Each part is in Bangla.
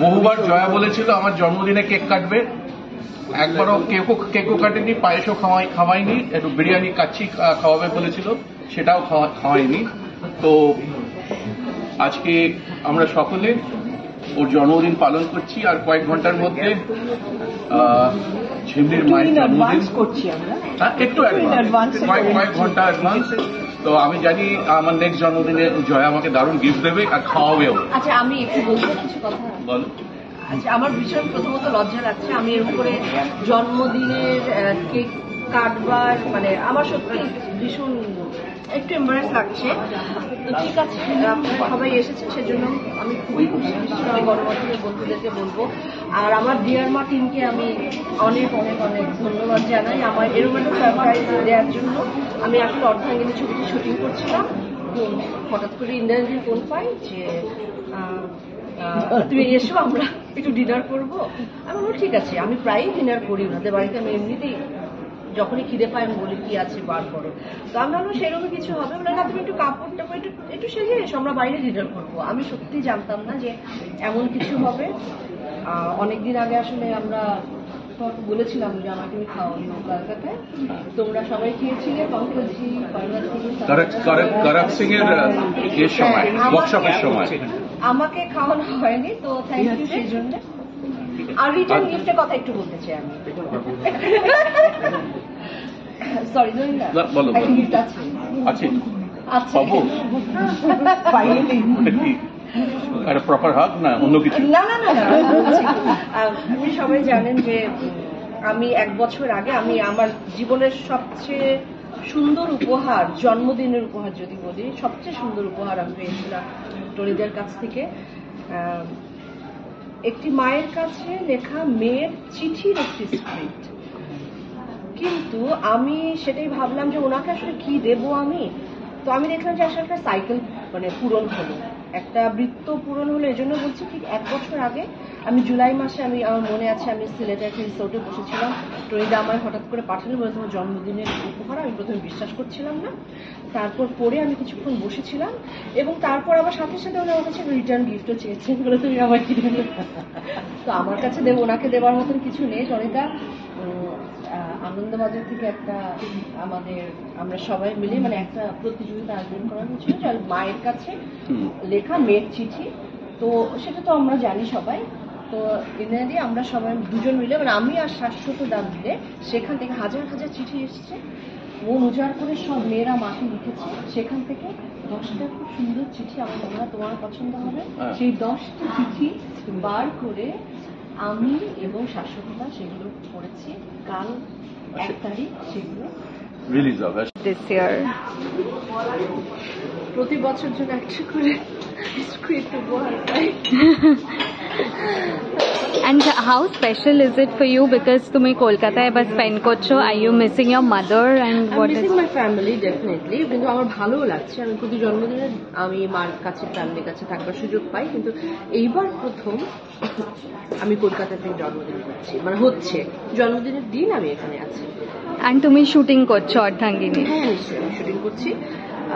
বহুবার জয়া বলেছিল আমার জন্মদিনে কেক কাটবে, একবারও কেকও কাটেনি, পায়েসও খাওয়াইনি, একটু বিরিয়ানি কাচ্চি খাওয়াবে বলেছিল, সেটাও খাওয়াইনি। তো আজকে আমরা সকলে ওর জন্মদিন পালন করছি, আর কয়েক ঘন্টার মধ্যে ঝিমলির মায়ের জন্মদিন করছি আমরা, একটু কয়েক ঘন্টা অ্যাডভান্স। তো আমি জানি আমার নেক্সট জন্মদিনে জয়া আমাকে দারুণ গিফট দেবে আর খাওয়াবেও। আচ্ছা, আমি একটু বলবো কিছু কথা। বলো। আচ্ছা, আমার ভীষণ প্রথমত লজ্জা লাগছে, আমি এর উপরে জন্মদিনের কেক কাটবার মানে আমার সত্যি ভীষণ একটু এম্বারেস লাগছে। তো ঠিক আছে, আপনারা সবাই এসেছেন সেজন্য আমি খুবই খুশি। আমি গণমাধ্যমের বন্ধুদেরকে বলবো, আর আমার ডিয়ার মা টিমকে আমি অনেক অনেক অনেক ধন্যবাদ জানাই আমার এরকম একটা সারপ্রাইজ দেওয়ার জন্য। আমি আসলে অর্ধাঙ্গিনী ছবিটি শুটিং করছিলাম, হঠাৎ করে ইন্দ্রাণীর ফোন পাই যে তুমি এসো, আমরা একটু ডিনার করবো। আমি বলবো ঠিক আছে, আমি প্রায়ই ডিনার করি ওনাদের বাড়িতে, আমি এমনিতেই যখনই খিদে পাই আমি বলি কি আছে বার করো। তো আমি ভাবলাম সেরকম কিছু হবে, বলে না তুমি একটু কাপড় টাপড় একটু সেজে এসো, আমরা বাইরে ডিনার করবো। আমি সত্যি জানতাম না যে এমন কিছু হবে। অনেকদিন আগে আসলে আমরা বলেছিলাম যে আমাকে তুমি খাওয়ানো কলকাতায়, তোমরা সবাই খেয়েছিলে, পঙ্কজি করক সিং এর ওয়ার্কশপের সময় আমাকে খাওয়ানো হয়নি, তো থ্যাংক ইউ সেই জন্য। আর রিটার্ন গিফটের কথা একটু বলতে চাই আমি। সরি, বলো। গিফট আছে আচ্ছা পাবো ফাইনালি একটা প্রপার হাগ না অন্য কিছু? না না না, আপনি সবাই জানেন যে আমি 1 বছর আগে আমি আমার জীবনের সবচেয়ে সুন্দর উপহার, জন্মদিনের উপহার যদি বলি, সবচেয়ে সুন্দর উপহার আমি পেয়েছিলাম টনিদের কাছ থেকে। একটি মায়ের কাছে লেখা মেয়ের চিঠির একটি স্ক্রিপ্ট। কিন্তু আমি সেটাই ভাবলাম যে ওনাকে আসলে কি দেবো আমি। তো আমি দেখলাম যে আসলে একটা সাইকেল মানে পূরণ হলো, একটা বৃত্ত পূরণ হলো। এই জন্য বলছি ঠিক 1 বছর আগে আমি জুলাই মাসে আমার মনে আছে আমি সিলেটে একটা রিসোর্টে বসেছিলাম, টনিদা আমার হঠাৎ করে পাঠালো, বলে তোমার জন্মদিনের উপহার। আমি প্রথমে বিশ্বাস করছিলাম না, তারপর পরে আমি কিছুক্ষণ বসেছিলাম এবং তারপর আবার সাথে সাথে উনি আমার কাছে রিটার্ন গিফটও চেয়েছেন, বলে তুমি আমার কি দেবে। তো আমার কাছে দেবো, ওনাকে দেওয়ার মতন কিছু নেই। টনিদা আনন্দবাজার থেকে একটা আমরা সবাই মিলে মানে একটা প্রতিযোগিতা আয়োজন করা হয়েছিল মায়ের কাছে লেখা মেয়ের চিঠি। তো সেটা তো আমরা জানি সবাই। তো এনে আমরা সবাই দুজন মিলে মানে আমি আর শাশ্বত দাম মিলে সেখান থেকে হাজার হাজার চিঠি এসেছে, মন উজাড় করে সব মেয়েরা মাকে লিখেছে। সেখান থেকে 10টা খুব সুন্দর চিঠি আমার মনে হয় তোমার পছন্দ হবে। সেই 10টা চিঠি বার করে আমি এবং শাশ্বতদা সেগুলো পড়েছি। কাল 1 তারিখ সেগুলো রিলিজ হবে। দিস ইয়ার প্রতি বছর জন্য একটা করে স্ক্রিপ্ট উপহার পাই। And how special is it for you because তুমি কলকাতায় এবার স্পেন্ড করছো? Are you missing your mother and what is? I'm missing my family definitely, কিন্তু আমার ভালো লাগছে। আমি প্রতি জন্মদিনে আমি মার কাছে ফ্যামিলির কাছে থাকবার সুযোগ পাই, কিন্তু এইবার প্রথম আমি কলকাতাতে জন্মদিন করছি, মানে হচ্ছে জন্মদিনের দিন আমি এখানে আছি। And তুমি শুটিং করছো অর্ধাঙ্গিনী? হ্যাঁ, নিশ্চয়ই শুটিং করছি।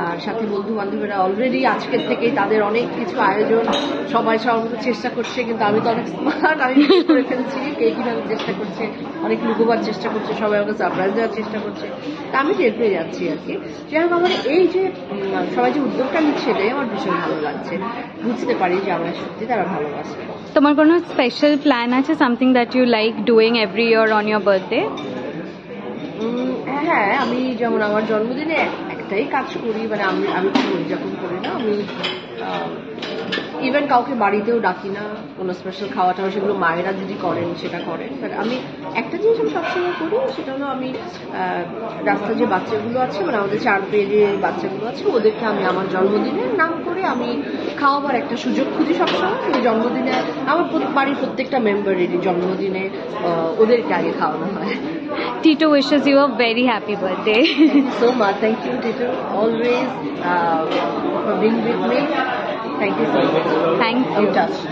আর সাথে বন্ধু বান্ধবীরা অলরেডি আজকের থেকেই তাদের অনেক কিছু আয়োজন, সবাই সবার মতো চেষ্টা করছে, কিন্তু আমি তো অনেক স্মার্ট, আমি করে ফেলছি কে কিভাবে চেষ্টা করছে, অনেক লুকোবার চেষ্টা করছে, সবাই আমাকে সারপ্রাইজ দেওয়ার চেষ্টা করছে। তা আমি টের পেয়ে যাচ্ছি আর কি। যাই হোক, আমার এই যে সবাই যে উদ্যোগটা নিচ্ছে এটাই আমার ভীষণ ভালো লাগছে, বুঝতে পারি যে আমার সত্যি তারা ভালোবাসে। তোমার কোনো স্পেশাল প্ল্যান আছে, something that you like doing every year on your birthday? হ্যাঁ, আমি যেমন আমার জন্মদিনে একটাই কাজ করি, মানে আমি কোনো উদযাপন করি না। আমি ইভেন কাউকে বাড়িতেও ডাকি না, কোনো স্পেশাল খাওয়া টাওয়া সেগুলো মায়েরা যদি করেন সেটা করেন। বাট আমি একটা জিনিস আমি সবসময় করি, সেটা হলো আমি রাস্তায় যে বাচ্চাগুলো আছে, মানে আমাদের 4 পেজে বাচ্চাগুলো আছে, ওদেরকে আমি আমার জন্মদিনের নাম করে আমি খাওয়াবার একটা সুযোগ খুঁজি সবসময়। আমি জন্মদিনে আমার বাড়ির প্রত্যেকটা মেম্বারেরই জন্মদিনে ওদেরকে আগে খাওয়ানো হয়। Tito wishes you a very happy birthday. Thank you so much. Thank you, Tito, always for being with me. Thank you so much. Thank you. I'm touched.